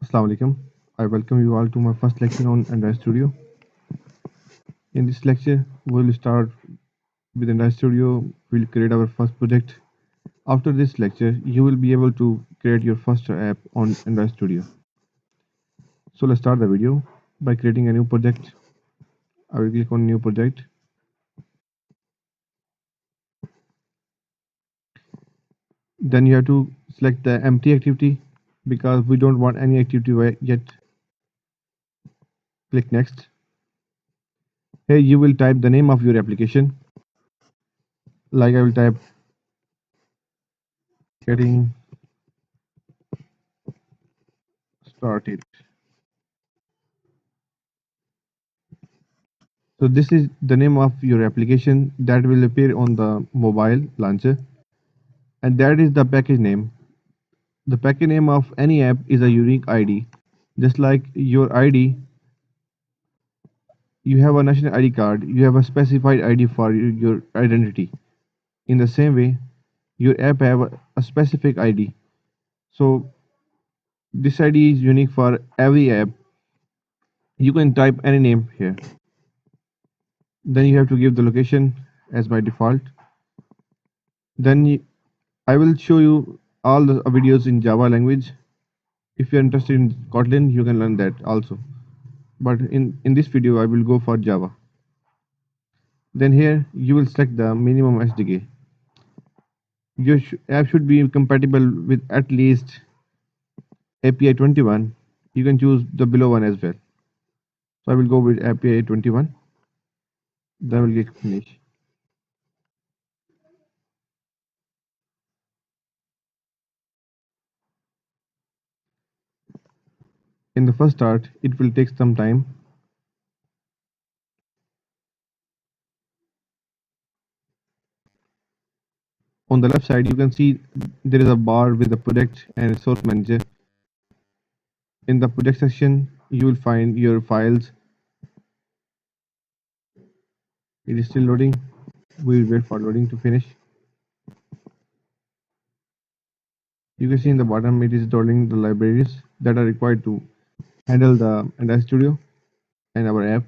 Assalamu alaikum. I welcome you all to my first lecture on Android Studio. In this lecture, we'll start with Android Studio. We'll create our first project. After this lecture, you will be able to create your first app on Android Studio. So let's start the video by creating a new project. I will click on new project. Then you have to select the empty activity because we don't want any activity yet. Click next. Here you will type the name of your application. Like I will type getting started. So this is the name of your application that will appear on the mobile launcher, and that is the package name. The package name of any app is a unique ID. Just like your ID, you have a national ID card, you have a specified ID for your identity. In the same way, your app have a specific ID. So this ID is unique for every app. You can type any name here. Then you have to give the location as by default. Then I will show you all the videos in Java language. If you're interested in Kotlin, you can learn that also. But in this video, I will go for Java. Then here, you will select the minimum SDK. Your app should be compatible with at least API 21. You can choose the below one as well. So I will go with API 21. Then I will get finish. In the first start, it will take some time. On the left side, you can see there is a bar with the project and resource manager. In the project section, you will find your files. It is still loading. We will wait for loading to finish. You can see in the bottom it is downloading the libraries that are required to handle the Android Studio and our app.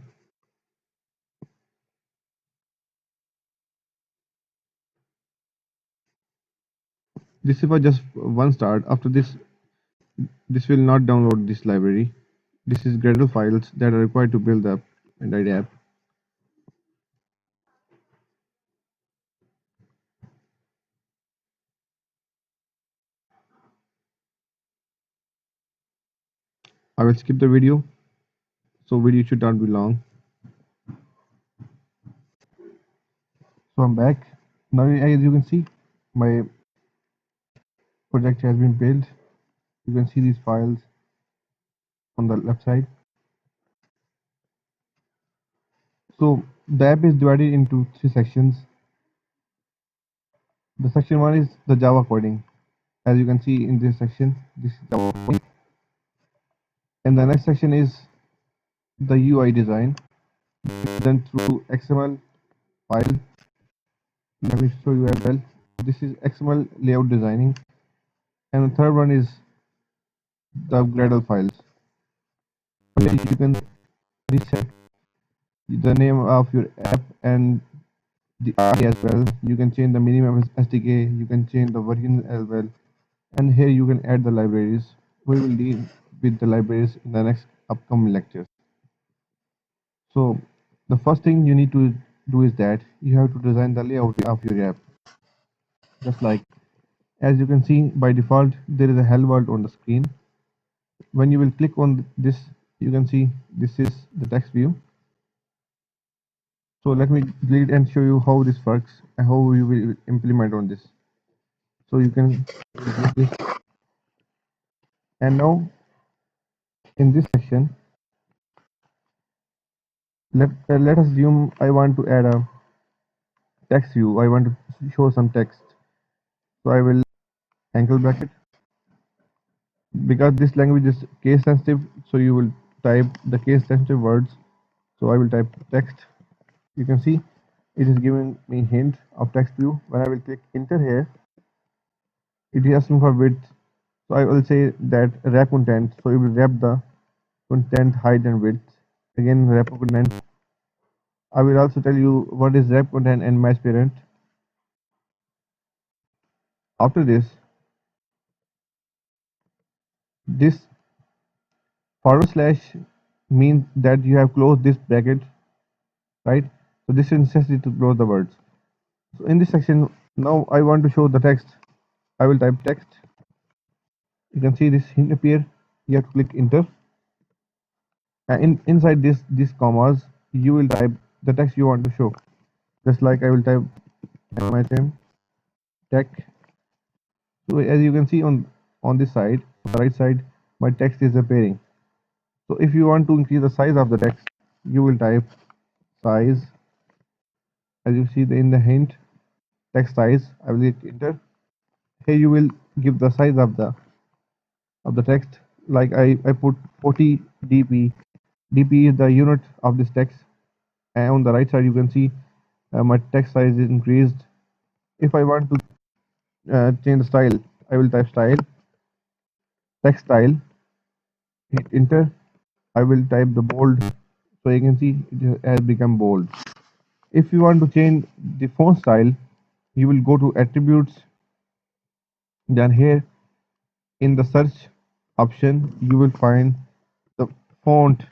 This is for just one start. After this will not download this library. This is Gradle files that are required to build the Android app. I will skip the video, so video should not be long. So I'm back. Now as you can see, my project has been built. You can see these files on the left side. So the app is divided into three sections. The section one is the Java coding. As you can see in this section, this is Java coding. And the next section is the UI design done through XML file. Let me show you as well. This is XML layout designing. And the third one is the Gradle files. Here you can reset the name of your app and the ID as well. You can change the minimum SDK, you can change the version as well. And here you can add the libraries. We will deal with the libraries in the next upcoming lectures. So the first thing you need to do is that you have to design the layout of your app. Just like as you can see by default there is a hello world on the screen. When you will click on this, you can see this is the text view. So let me delete and show you how this works and how you will implement on this. So you can delete this. And now in this section, let us assume I want to add a text view. I want to show some text. So I will angle bracket. Because this language is case sensitive, so you will type the case sensitive words. So I will type text. You can see it is giving me hint of text view. When I will click enter here, it is asking for width. So I will say that wrap content. So it will wrap the content height and width. Again, wrap content. I will also tell you what is wrap content and match parent. After this forward slash means that you have closed this bracket, right? So this is necessary to close the words. So in this section, now I want to show the text. I will type text. You can see this hint appear. You have to click enter. And inside these commas, you will type the text you want to show. Just like I will type MITM tech. So as you can see on this side, on the right side, my text is appearing. So if you want to increase the size of the text, you will type size. As you see in the hint, text size. I will hit enter. Here you will give the size of the text. Like I put 40 dp. dp is the unit of this text. And on the right side, you can see my text size is increased. If I want to change the style, I will type style, text style, hit enter. I will type the bold, so you can see it has become bold. If you want to change the font style, you will go to attributes. Then here in the search option, you will find the font.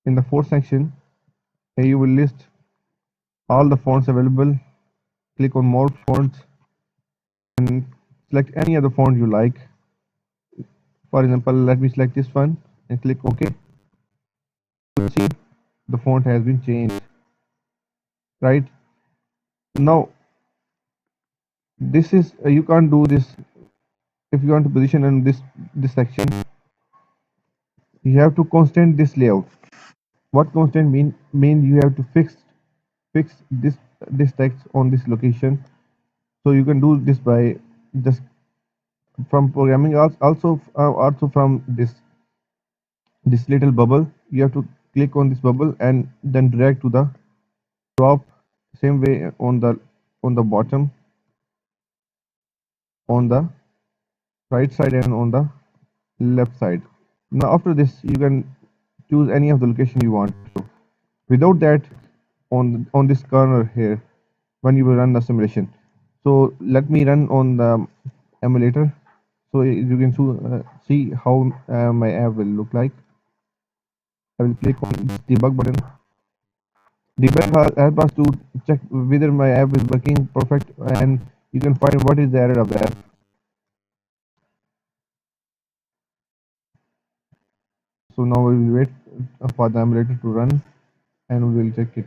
In the fourth section, here you will list all the fonts available. Click on more fonts and select any other font you like. For example, let me select this one and click OK. You see the font has been changed. Right now, this is you can't do this. If you want to position in this section, you have to constant this layout. What constant mean you have to fix this text on this location. So you can do this by just from programming, also from this little bubble. You have to click on this bubble and then drag to the top. Same way on the bottom, on the right side, and on the left side. Now after this, you can choose any of the location you want. Without that, on this corner here, when you will run the simulation. So let me run on the emulator, so you can see how my app will look like. I will click on debug button. Debug help us to check whether my app is working perfect, and you can find what is the error of the app. So now we will wait for the emulator to run, and we will check it.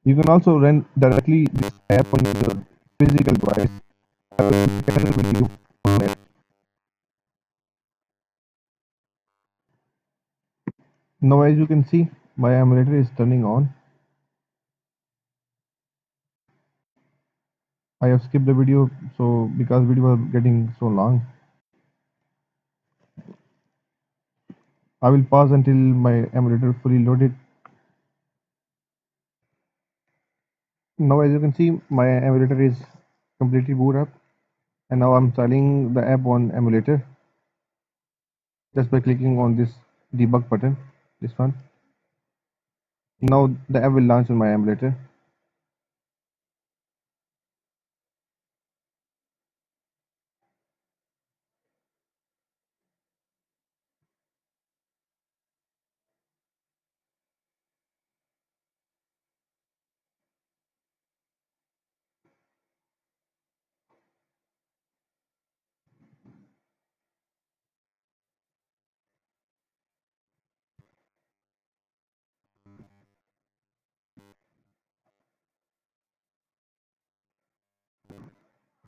You can also run directly this app on your physical device. I will share a video on it. Now as you can see, my emulator is turning on. I have skipped the video so because video was getting so long. I will pause until my emulator fully loaded. Now as you can see, my emulator is completely boot up, and now I'm installing the app on emulator just by clicking on this debug button, this one. Now the app will launch on my emulator.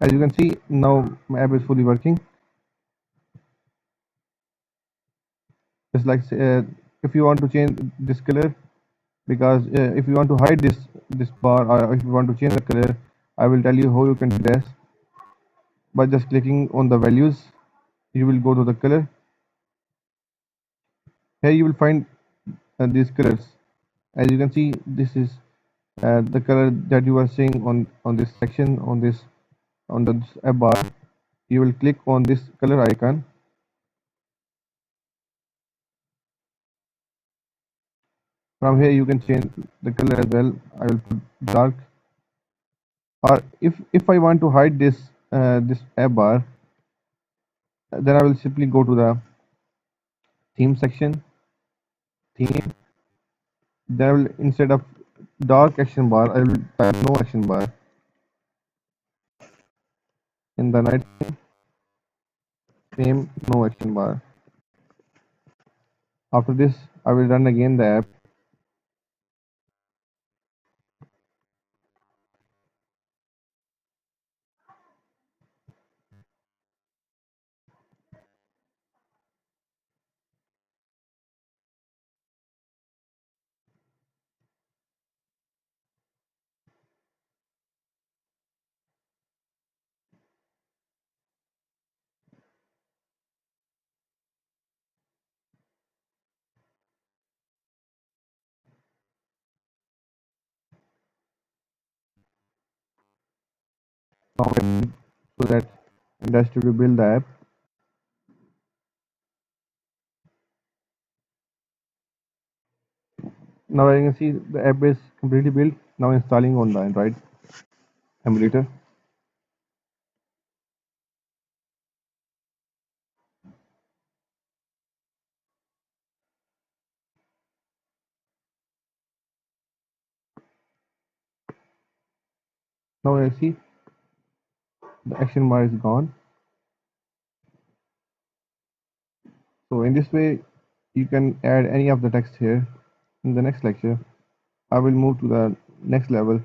As you can see, now my app is fully working. Just like if you want to change this color, because if you want to hide this bar, or if you want to change the color, I will tell you how you can do this. By just clicking on the values, you will go to the color. Here you will find these colors. As you can see, this is the color that you are seeing on this section on the app bar. You will click on this color icon. From here you can change the color as well. I will put dark, or if I want to hide this app bar, then I will simply go to the theme section, theme. Then I will, instead of dark action bar, I will type no action bar. In the night theme, no action bar. After this, I will run again the app. Now so that it has to build the app. Now I can see the app is completely built. Now installing on the Android emulator. Now I see the action bar is gone. So in this way, you can add any of the text here. In the next lecture, I will move to the next level.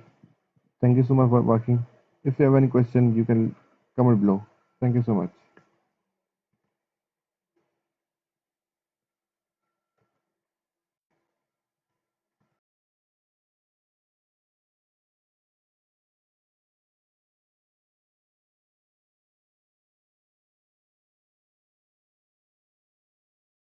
Thank you so much for watching. If you have any question, you can comment below. Thank you so much.